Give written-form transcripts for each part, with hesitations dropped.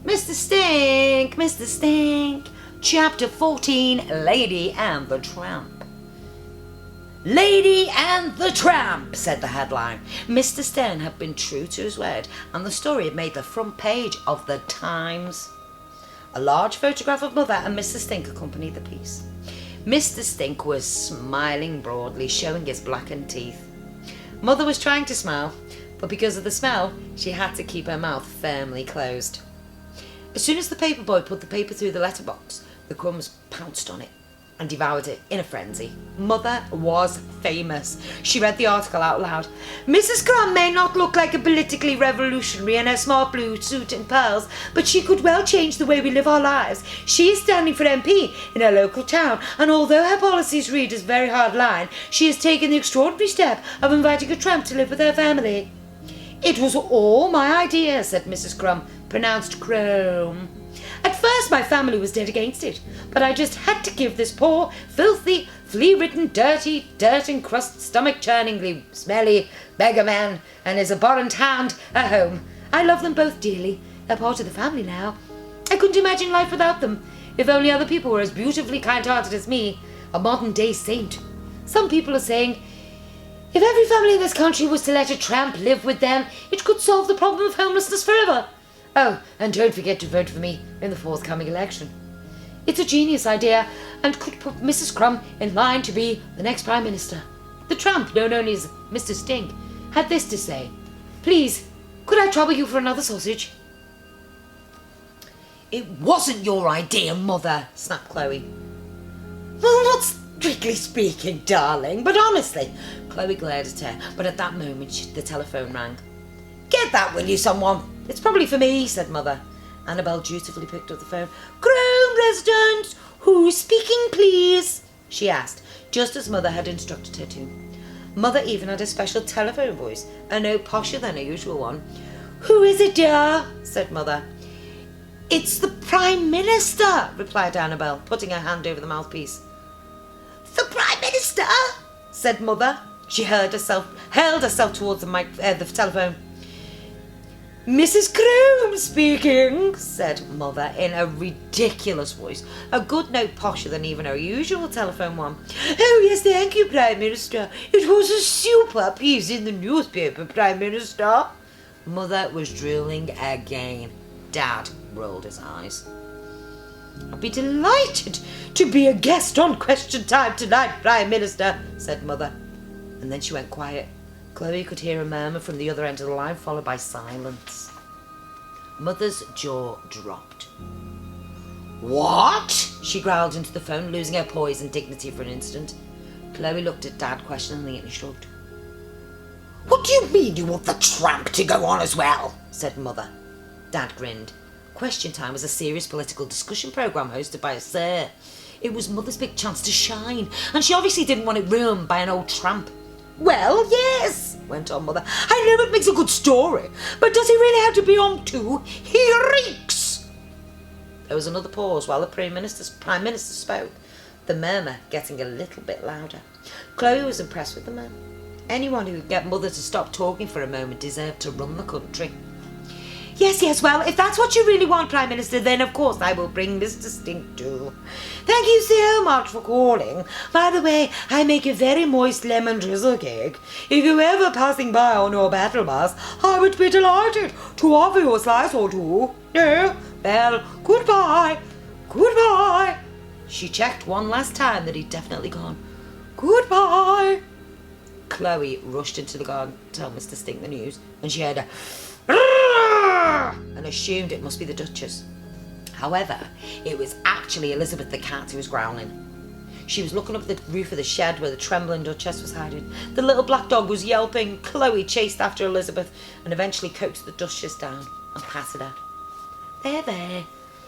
Mr. Stink, Mr. Stink. Chapter 14, Lady and the Tramp. Lady and the Tramp, said the headline. Mr. Stern had been true to his word, and the story had made the front page of the Times. A large photograph of Mother and Mr. Stink accompanied the piece. Mr. Stink was smiling broadly, showing his blackened teeth. Mother was trying to smile, but because of the smell, she had to keep her mouth firmly closed. As soon as the paper boy put the paper through the letterbox, the Crumbs pounced on it and devoured it in a frenzy. Mother was famous. She read the article out loud. Mrs. Crumb may not look like a politically revolutionary in her smart blue suit and pearls, but she could well change the way we live our lives. She is standing for MP in her local town, and although her policies read as very hard line, she has taken the extraordinary step of inviting a tramp to live with her family. It was all my idea, said Mrs. Crumb, pronounced Chrome. At first my family was dead against it, but I just had to give this poor, filthy, flea-ridden, dirty, dirt-encrusted, stomach-churningly smelly beggar man and his abhorrent hound a home. I love them both dearly. They're part of the family now. I couldn't imagine life without them, if only other people were as beautifully kind-hearted as me, a modern-day saint. Some people are saying, if every family in this country was to let a tramp live with them, it could solve the problem of homelessness forever. Oh, and don't forget to vote for me in the forthcoming election. It's a genius idea and could put Mrs. Crumb in line to be the next Prime Minister. The tramp, known only as Mr. Stink, had this to say. Please, could I trouble you for another sausage? It wasn't your idea, Mother, snapped Chloe. Well, not strictly speaking, darling, but honestly. Chloe glared at her, but at that moment the telephone rang. Get that, will you, someone? It's probably for me, said Mother. Annabelle dutifully picked up the phone. Crown resident, who's speaking, please? She asked, just as Mother had instructed her to. Mother even had a special telephone voice, a note posher than her usual one. Who is it, dear? Said Mother. It's the Prime Minister, replied Annabelle, putting her hand over the mouthpiece. The Prime Minister? Said Mother. She hurled herself towards the telephone. Mrs. Croom speaking, said Mother in a ridiculous voice, a good note posher than even her usual telephone one. Oh, yes, thank you, Prime Minister. It was a super piece in the newspaper, Prime Minister. Mother was drooling again. Dad rolled his eyes. I'll be delighted to be a guest on Question Time tonight, Prime Minister, said Mother. And then she went quiet. Chloe could hear a murmur from the other end of the line, followed by silence. Mother's jaw dropped. What? She growled into the phone, losing her poise and dignity for an instant. Chloe looked at Dad questioningly and he shrugged. What do you mean you want the tramp to go on as well? Said Mother. Dad grinned. Question Time was a serious political discussion programme hosted by a sir. It was Mother's big chance to shine, and she obviously didn't want it ruined by an old tramp. Well, yes, went on Mother. I know it makes a good story, but does he really have to be on too? He reeks! There was another pause while the Prime Minister spoke, the murmur getting a little bit louder. Chloe was impressed with the man. Anyone who could get Mother to stop talking for a moment deserved to run the country. Yes, well, if that's what you really want, Prime Minister, then of course I will bring Mr. Stink too. Thank you so much for calling. By the way, I make a very moist lemon drizzle cake. If you're ever passing by on your battle bus, I would be delighted to offer you a slice or two. No? Well, goodbye. Goodbye. She checked one last time that he'd definitely gone. Goodbye. Chloe rushed into the garden to tell Mr. Stink the news, and she heard a and assumed it must be the Duchess. However, it was actually Elizabeth the cat who was growling. She was looking up the roof of the shed where the trembling Duchess was hiding. The little black dog was yelping. Chloe chased after Elizabeth and eventually coaxed the Duchess down and patted her. There.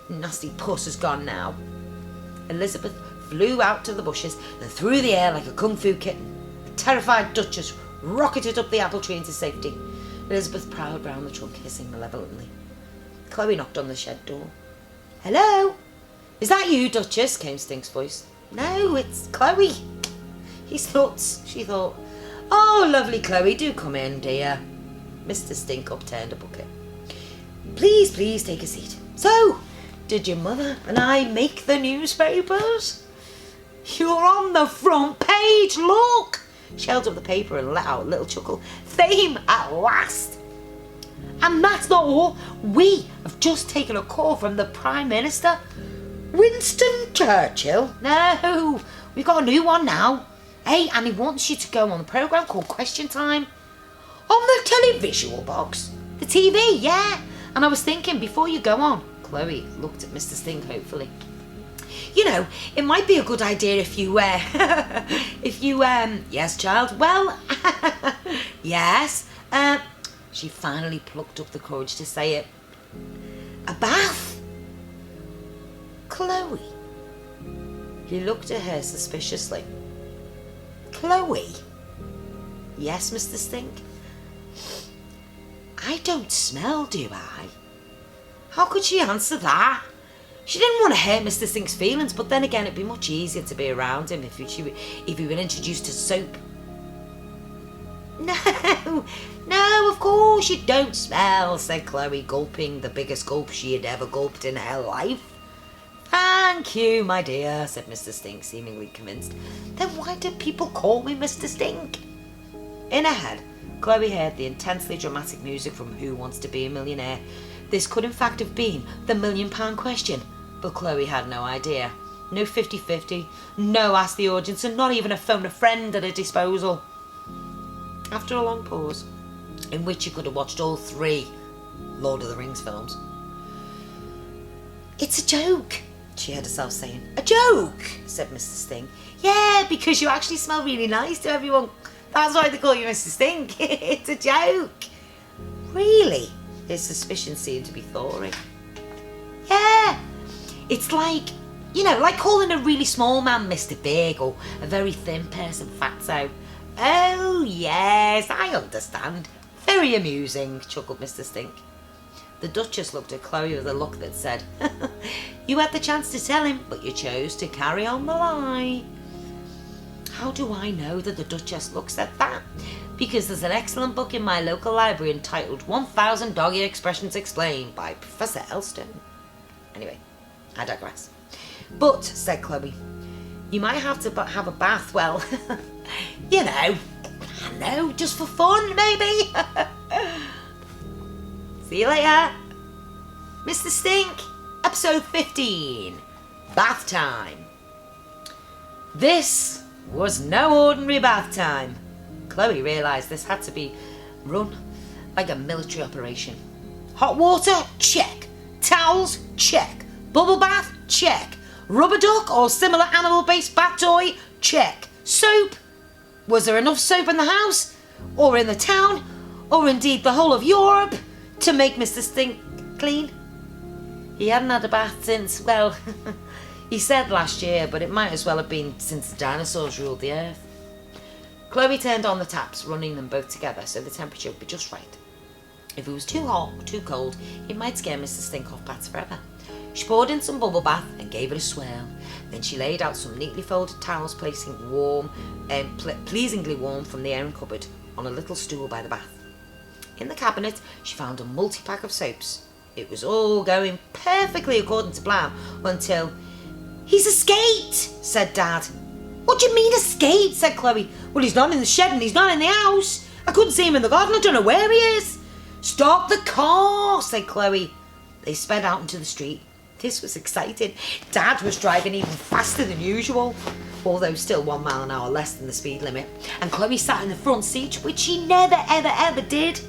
Nasty puss has gone now. Elizabeth flew out to the bushes and through the air like a kung fu kitten. The terrified Duchess rocketed up the apple tree into safety. Elizabeth prowled round the trunk, hissing malevolently. Chloe knocked on the shed door. Hello? Is that you, Duchess? Came Stink's voice. No, it's Chloe. He's nuts, she thought. Oh, lovely Chloe, do come in, dear. Mr. Stink upturned a bucket. Please take a seat, So, did your mother and I make the newspapers? You're on the front page, look! She held up the paper and let out a little chuckle. Fame at last! And that's not all. We have just taken a call from the Prime Minister, Winston Churchill. No, we've got a new one now. Hey, and he wants you to go on a programme called Question Time. On the televisual box. The TV, yeah. And I was thinking, before you go on, Chloe looked at Mr. Stink hopefully. You know, it might be a good idea if you, yes, child, well, yes, she finally plucked up the courage to say it. A bath? Chloe. He looked at her suspiciously. Chloe? Yes, Mr. Stink? I don't smell, do I? How could she answer that? She didn't want to hurt Mr. Stink's feelings, but then again, it'd be much easier to be around him if he were introduced to soap. No, of course you don't smell, said Chloe, gulping the biggest gulp she had ever gulped in her life. Thank you, my dear, said Mr. Stink, seemingly convinced. Then why do people call me Mr. Stink? In her head, Chloe heard the intensely dramatic music from Who Wants to Be a Millionaire. This could in fact have been the £1 million question, but Chloe had no idea. No 50-50, no ask the audience, and not even a phone a friend at her disposal. After a long pause, in which you could have watched all 3 Lord of the Rings films. It's a joke, she heard herself saying. A joke, said Mr. Stink. Yeah, because you actually smell really nice to everyone. That's why they call you Mr. Stink. It's a joke. Really? His suspicion seemed to be thawing. Yeah, it's like, you know, like calling a really small man Mr. Big or a very thin person Fatso. Oh, yes, I understand. Very amusing, chuckled Mr. Stink. The Duchess looked at Chloe with a look that said, you had the chance to tell him, but you chose to carry on the lie. How do I know that the Duchess looks at that? Because there's an excellent book in my local library entitled 1000 Doggy Expressions Explained by Professor Elston. Anyway, I digress. But, said Chloe, you might have to have a bath, well, you know, I know, just for fun, maybe. See you later. Mr. Stink, episode 15, bath time. This was no ordinary bath time. Chloe realised this had to be run like a military operation. Hot water? Check. Towels? Check. Bubble bath? Check. Rubber duck or similar animal-based bath toy? Check. Soap? Was there enough soap in the house? Or in the town? Or indeed the whole of Europe? To make Mr. Stink clean? He hadn't had a bath since, well, he said last year, but it might as well have been since the dinosaurs ruled the earth. Chloe turned on the taps, running them both together so the temperature would be just right. If it was too hot or too cold, it might scare Mr. Stink off baths forever. She poured in some bubble bath and gave it a swirl. Then she laid out some neatly folded towels, placing pleasingly warm from the airing cupboard on a little stool by the bath. In the cabinet, she found a multi-pack of soaps. It was all going perfectly according to plan until... He's escaped, said Dad. What do you mean escaped, said Chloe. Well, he's not in the shed and he's not in the house. I couldn't see him in the garden, I don't know where he is. Stop the car, said Chloe. They sped out into the street. This was exciting. Dad was driving even faster than usual, although still 1 mile an hour less than the speed limit. And Chloe sat in the front seat, which she never, ever, ever did.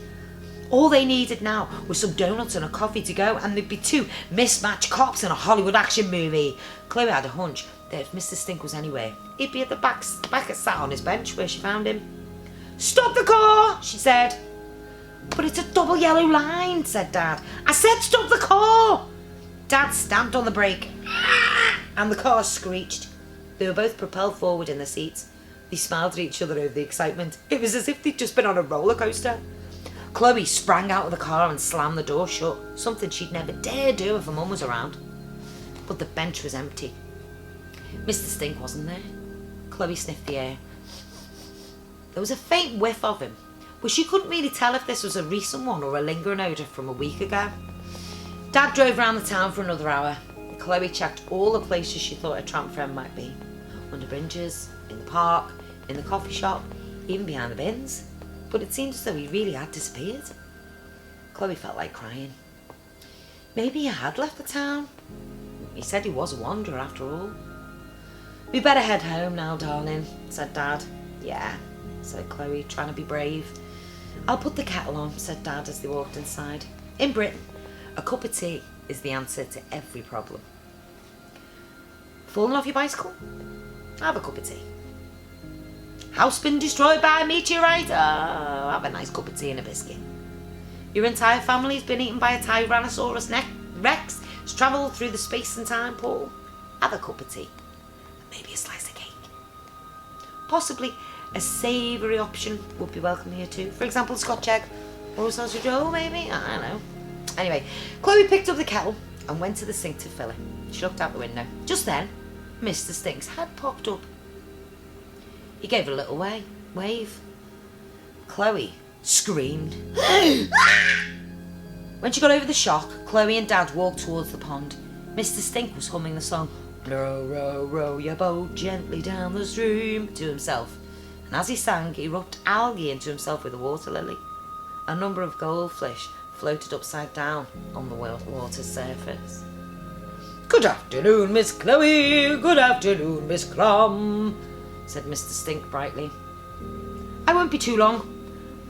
All they needed now was some donuts and a coffee to go, and there'd be 2 mismatched cops in a Hollywood action movie. Chloe had a hunch that if Mr. Stink was anywhere, he'd be at the back sat on his bench where she found him. Stop the car, she said. But it's a double yellow line, said Dad. I said stop the car. Dad stamped on the brake, and the car screeched. They were both propelled forward in their seats. They smiled at each other over the excitement. It was as if they'd just been on a roller coaster. Chloe sprang out of the car and slammed the door shut, something she'd never dare do if her mum was around. But the bench was empty. Mr. Stink wasn't there. Chloe sniffed the air. There was a faint whiff of him, but she couldn't really tell if this was a recent one or a lingering odour from a week ago. Dad drove around the town for another hour. Chloe checked all the places she thought a tramp friend might be. Under bridges, in the park, in the coffee shop, even behind the bins. But it seemed as though he really had disappeared. Chloe felt like crying. Maybe he had left the town. He said he was a wanderer after all. "We better head home now, darling," said Dad. "Yeah," said Chloe, trying to be brave. "I'll put the kettle on," said Dad as they walked inside. In Britain, a cup of tea is the answer to every problem. Fallen off your bicycle? Have a cup of tea. House been destroyed by a meteorite? Oh, have a nice cup of tea and a biscuit. Your entire family's been eaten by a Tyrannosaurus Rex. It's travelled through the space and time portal. Have a cup of tea. And maybe a slice of cake. Possibly a savoury option would be welcome here too. For example, a Scotch egg or a sausage roll, maybe? I don't know. Anyway, Chloe picked up the kettle and went to the sink to fill it. She looked out the window. Just then, Mr. Stink's head popped up. He gave a little wave. Chloe screamed. When she got over the shock, Chloe and Dad walked towards the pond. Mr. Stink was humming the song, "Row, row, row your boat gently down the stream," to himself. And as he sang, he rubbed algae into himself with a water lily. A number of goldfish floated upside down on the water's surface. "Good afternoon, Miss Chloe. Good afternoon, Miss Clom," said Mr. Stink brightly. "I won't be too long.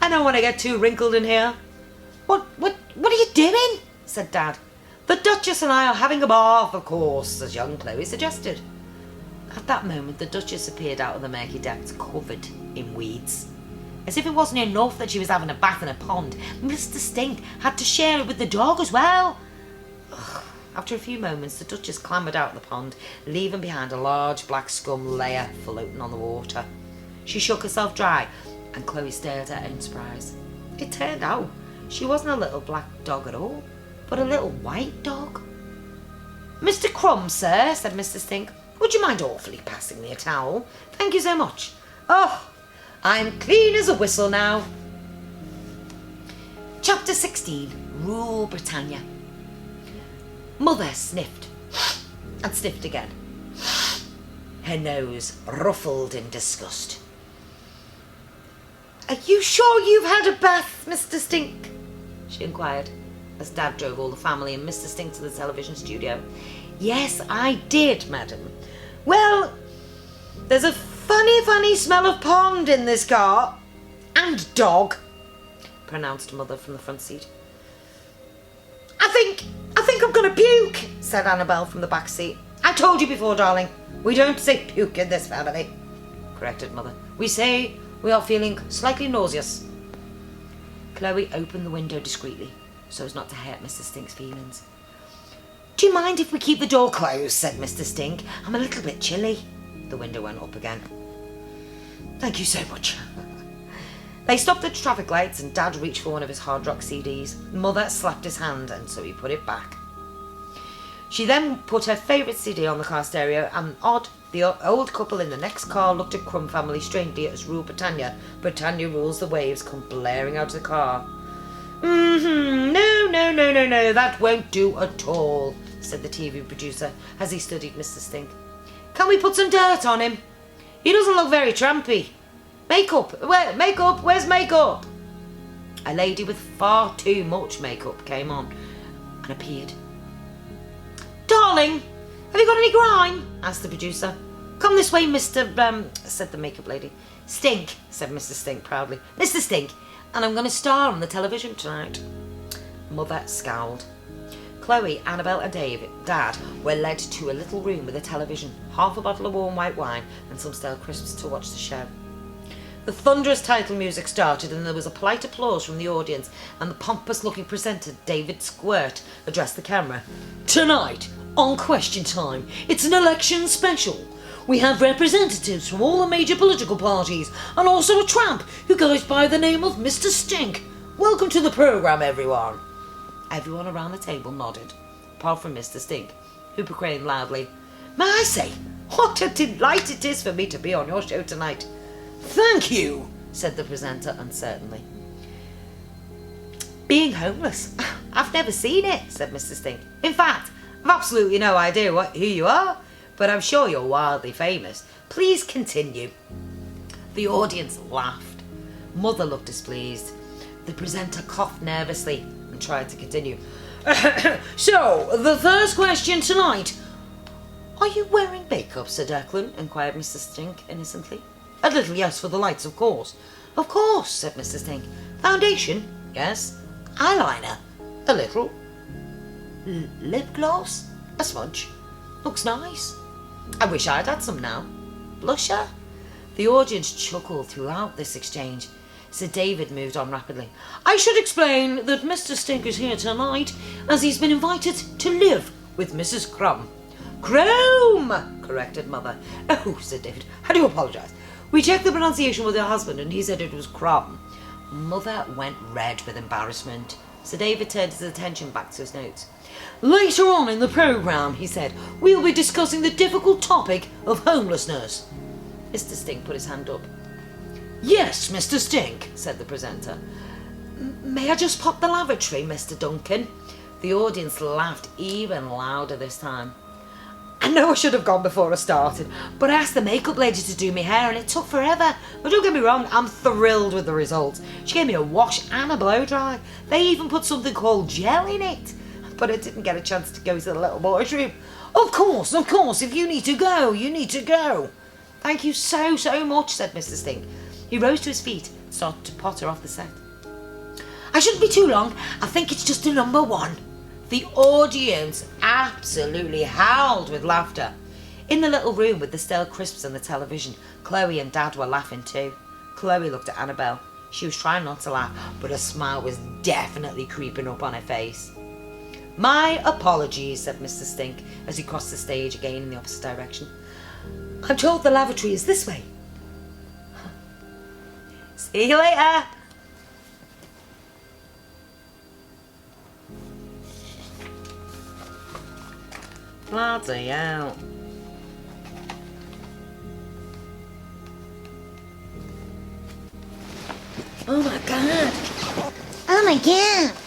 I don't want to get too wrinkled in here." What are you doing?" said Dad. "The Duchess and I are having a bath, of course," as young Chloe suggested. At that moment, the Duchess appeared out of the murky depths, covered in weeds. As if it wasn't enough that she was having a bath in a pond, Mr. Stink had to share it with the dog as well. After a few moments, the Duchess clambered out of the pond, leaving behind a large black scum layer floating on the water. She shook herself dry, and Chloe stared at her in surprise. It turned out she wasn't a little black dog at all, but a little white dog. "Mr. Crumb, sir," said Mr. Stink, "would you mind awfully passing me a towel? Thank you so much. Oh, I'm clean as a whistle now." Chapter 16. Rule Britannia. Mother sniffed and sniffed again. Her nose ruffled in disgust. "Are you sure you've had a bath, Mr. Stink?" she inquired, as Dad drove all the family and Mr. Stink to the television studio. "Yes, I did, madam." "Well, there's a funny smell of pond in this car. And dog," pronounced Mother from the front seat. I think I'm gonna puke," said Annabelle from the back seat. "I told you before, darling. We don't say puke in this family," corrected Mother. "We say we are feeling slightly nauseous." Chloe opened the window discreetly, so as not to hurt Mr. Stink's feelings. "Do you mind if we keep the door closed?" said Mr. Stink. "I'm a little bit chilly." The window went up again. "Thank you so much." They stopped at traffic lights and Dad reached for one of his hard rock CDs. Mother slapped his hand and so he put it back. She then put her favourite CD on the car stereo, and the old couple in the next car looked at Crumb family strangely as Rule Britannia. Britannia rules the waves come blaring out of the car. No, that won't do at all," said the TV producer as he studied Mr. Stink. "Can we put some dirt on him? He doesn't look very trampy. Makeup, where's makeup?" A lady with far too much makeup came on and appeared. "Darling, have you got any grime?" asked the producer. "Come this way, said the makeup lady. "Stink," said Mr. Stink proudly. "Mr. Stink, and I'm going to star on the television tonight." Mother scowled. Chloe, Annabelle and Dad were led to a little room with a television, half a bottle of warm white wine and some stale crisps to watch the show. The thunderous title music started and there was a polite applause from the audience, and the pompous-looking presenter, David Squirt, addressed the camera. "Tonight, on Question Time, it's an election special. We have representatives from all the major political parties and also a tramp who goes by the name of Mr. Stink. Welcome to the programme, everyone." Everyone around the table nodded, apart from Mr. Stink, who proclaimed loudly, "May I say, what a delight it is for me to be on your show tonight." "Thank you," said the presenter uncertainly. "Being homeless, I've never seen it, said Mr. Stink. In fact, I've absolutely no idea who you are, but I'm sure you're wildly famous. Please continue. The audience laughed. Mother looked displeased. The presenter coughed nervously and tried to continue. So, the first question tonight. Are you wearing makeup, Sir Declan? Inquired Mr. Stink innocently. A little yes for the lights, of course. Of course, said Mr. Stink. Foundation? Yes. Eyeliner? A little. Lip gloss? A smudge. Looks nice. I wish I'd had some now. Blusher? The audience chuckled throughout this exchange. Sir David moved on rapidly. I should explain that Mr. Stink is here tonight as he's been invited to live with Mrs. Crumb. Crome, corrected Mother. Oh, said David, I do apologise. We checked the pronunciation with your husband and he said it was Crumb. Mother went red with embarrassment. Sir David turned his attention back to his notes. Later on in the programme, he said, we'll be discussing the difficult topic of homelessness. Mr. Stink put his hand up. Yes, Mr. Stink, said the presenter. May I just pop the lavatory, Mr. Duncan? The audience laughed even louder this time. I know I should have gone before I started, but I asked the makeup lady to do my hair and it took forever. But don't get me wrong, I'm thrilled with the results. She gave me a wash and a blow dry. They even put something called gel in it. But I didn't get a chance to go to the little boy's room. Of course, if you need to go, you need to go. Thank you so much, said Mr. Stink. He rose to his feet and started to potter off the set. I shouldn't be too long. I think it's just a number one. The audience absolutely howled with laughter. In the little room with the stale crisps and the television, Chloe and Dad were laughing too. Chloe looked at Annabelle. She was trying not to laugh, but a smile was definitely creeping up on her face. My apologies, said Mr. Stink as he crossed the stage again in the opposite direction. I'm told the lavatory is this way. See you later. Bloody hell. Oh my god. Oh my god.